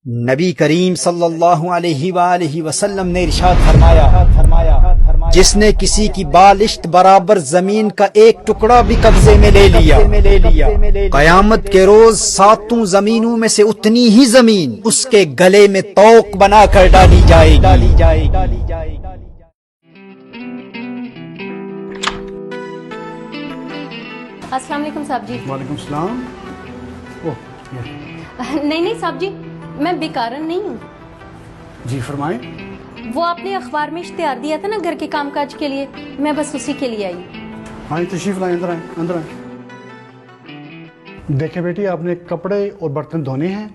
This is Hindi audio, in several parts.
नबी करीम सल्लल्लाहु अलैहि वसल्लम ने इरशाद फरमाया, जिसने किसी की बालिश्त बराबर जमीन का एक टुकड़ा भी कब्जे में ले लिया, कयामत के रोज सातों जमीनों में से उतनी ही जमीन उसके गले में तोक बना कर डाली जाएगी। अस्सलाम वालेकुम साहब जी। वालेकुम सलाम। ओह नहीं साहब जी, मैं बेकारन नहीं हूँ। जी फरमाएं। वो आपने अखबार में इश्तिहार दिया था ना घर के कामकाज के लिए, मैं बस उसी के लिए आई। हाँ तशरीफ लाएं, अंदर आए, अंदर आए। देखें बेटी, आपने कपड़े और बर्तन धोने हैं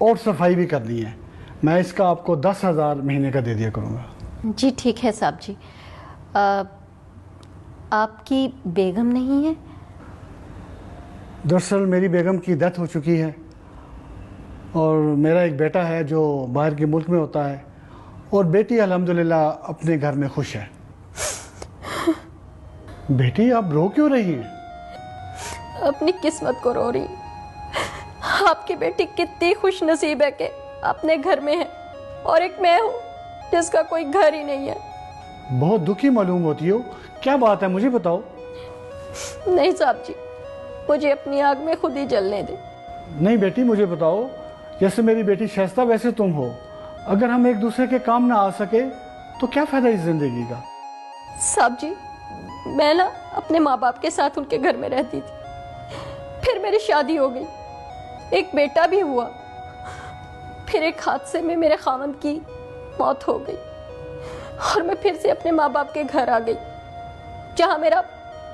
और सफाई भी करनी है। मैं इसका आपको 10,000 महीने का दे दिया करूँगा। जी ठीक है साहब जी। आपकी बेगम नहीं है? दरअसल मेरी बेगम की डेथ हो चुकी है और मेरा एक बेटा है जो बाहर के मुल्क में होता है, और बेटी अल्हम्दुलिल्लाह अपने घर में खुश है। बेटी आप रो क्यों रही हैं? अपनी किस्मत को रो रही। आपकी बेटी कितनी खुश नसीब है कि अपने घर में है, और एक मैं हूँ जिसका कोई घर ही नहीं है। बहुत दुखी मालूम होती हो, क्या बात है मुझे बताओ। नहीं साहब जी, मुझे अपनी आग में खुद ही जलने दे। नहीं बेटी मुझे बताओ, जैसे मेरी बेटी शाइस्ता वैसे तुम हो, अगर हम एक दूसरे के काम ना आ सके तो क्या फायदा इस जिंदगी का। साहब जी, मैं ना अपने माँ बाप के साथ उनके घर में रहती थी, फिर मेरी शादी हो गई, एक बेटा भी हुआ, फिर एक हादसे में मेरे खावंद की मौत हो गई और मैं फिर से अपने माँ बाप के घर आ गई, जहाँ मेरा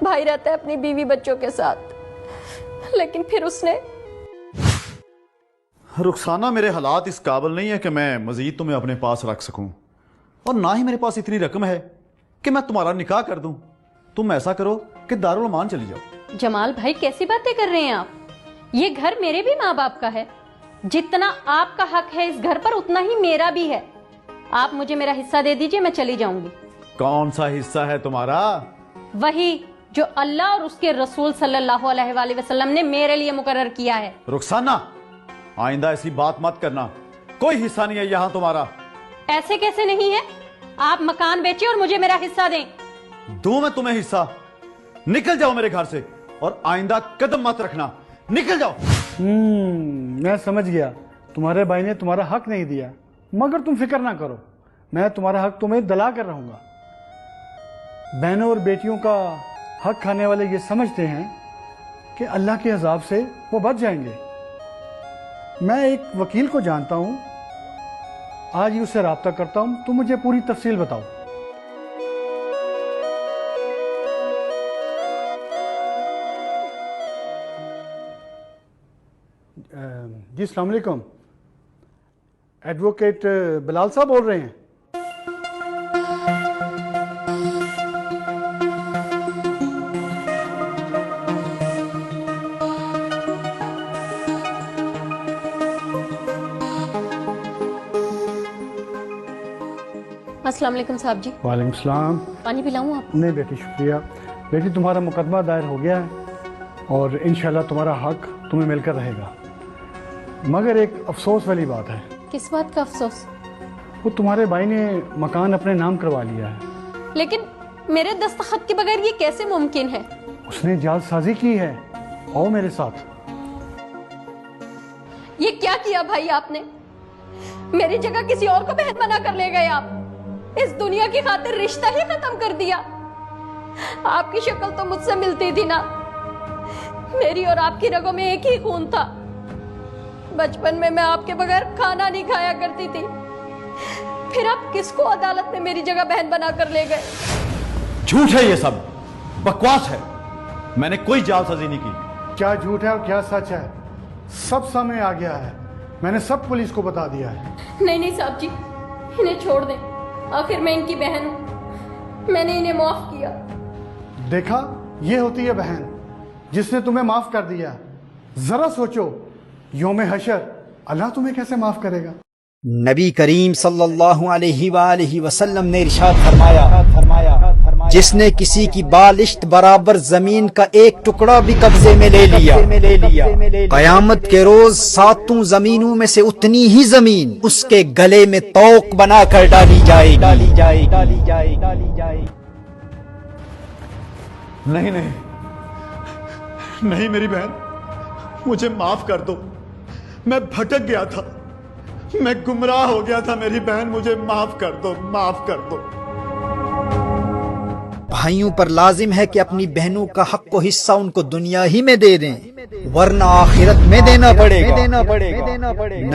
भाई रहता है अपनी बीवी बच्चों के साथ। लेकिन फिर उसने रुखसाना, मेरे हालात इस काबिल नहीं है कि मैं मजीद तुम्हें अपने पास रख सकूं, और ना ही मेरे पास इतनी रकम है कि मैं तुम्हारा निकाह कर दूं। तुम ऐसा करो कि दारुल अमान चली जाओ। जमाल भाई, कैसी बातें कर रहे हैं आप? ये घर मेरे भी माँ बाप का है। जितना आपका हक है इस घर पर, उतना ही मेरा भी है। आप मुझे मेरा हिस्सा दे दीजिए, मैं चली जाऊंगी। कौन सा हिस्सा है तुम्हारा? वही जो अल्लाह और उसके रसूल सल्लल्लाहु अलैहि वसल्लम ने मेरे लिए मुकर्रर किया है। रुखसाना, आइंदा ऐसी बात मत करना। कोई हिस्सा नहीं है यहाँ तुम्हारा। ऐसे कैसे नहीं है? आप मकान बेचिए और मुझे मेरा हिस्सा दें। दूं मैं तुम्हें हिस्सा? निकल जाओ मेरे घर से, और आइंदा कदम मत रखना। निकल जाओ। मैं समझ गया, तुम्हारे भाई ने तुम्हारा हक नहीं दिया, मगर तुम फिक्र ना करो, मैं तुम्हारा हक तुम्हें दिला कर रहूंगा। बहनों और बेटियों का हक खाने वाले ये समझते हैं कि अल्लाह के अजाब से वो बच जाएंगे। मैं एक वकील को जानता हूं, आज ही उससे राब्ता करता हूं। तुम मुझे पूरी तफसील बताओ। जी अस्सलाम वालेकुम, एडवोकेट बिलाल साहब बोल रहे हैं? अस्सलाम वालेकुम साहब जी। वालेकुम सलाम। पानी पिलाऊं आप? नहीं बेटी शुक्रिया। बेटी तुम्हारा मुकदमा दायर हो गया है और इंशाल्लाह तुम्हारा हक तुम्हें मिलकर रहेगा, मगर एक अफसोस वाली बात है। किस बात का अफसोस? वो तुम्हारे भाई ने मकान अपने नाम करवा लिया है। लेकिन मेरे दस्तखत के बगैर ये कैसे मुमकिन है? उसने जालसाजी की है। आओ मेरे साथ। ये क्या किया भाई आपने? मेरी जगह किसी और को बहन बना कर ले गए आप। इस दुनिया की खातिर रिश्ता ही खत्म कर दिया। आपकी शक्ल तो मुझसे मिलती थी ना, मेरी और आपकी रगों में एक ही खून था। बचपन में मैं आपके बगैर खाना नहीं खाया करती थी, फिर आप किसको अदालत में मेरी जगह बहन बना कर ले गए? झूठ है, ये सब बकवास है। मैंने कोई जालसाजी नहीं की। क्या झूठ है और क्या सच है, सब सामने आ गया है। मैंने सब पुलिस को बता दिया है। नहीं साहब जी, इन्हें छोड़ दें। आखिर मैं इनकी बहन हूं, मैंने इन्हें माफ किया। देखा, ये होती है बहन जिसने तुम्हें माफ कर दिया। जरा सोचो, यौम हशर अल्लाह तुम्हें कैसे माफ करेगा। नबी करीम सल्लल्लाहु अलैहि वसल्लम ने इरशाद फरमाया, जिसने किसी की बालिश्त बराबर जमीन का एक टुकड़ा भी कब्जे में ले लिया कयामत के रोज सातों जमीनों में से उतनी ही जमीन उसके गले में तोक बनाकर डाली जाएगी। नहीं नहीं नहीं मेरी बहन, मुझे माफ कर दो। मैं भटक गया था, मैं गुमराह हो गया था। मेरी बहन मुझे माफ कर दो, माफ कर दो। भाइयों पर लाजिम है कि अपनी बहनों का हक को हिस्सा उनको दुनिया ही में दे दें, वरना आखिरत में देना पड़ेगा।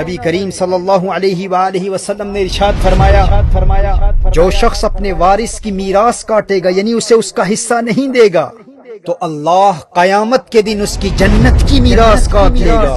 नबी करीम सल्लल्लाहु अलैहि वसल्लम ने इरशाद फरमाया, जो शख्स अपने वारिस की मीरास काटेगा यानी उसे उसका हिस्सा नहीं देगा, तो अल्लाह कयामत के दिन उसकी जन्नत की मीरास काट लेगा।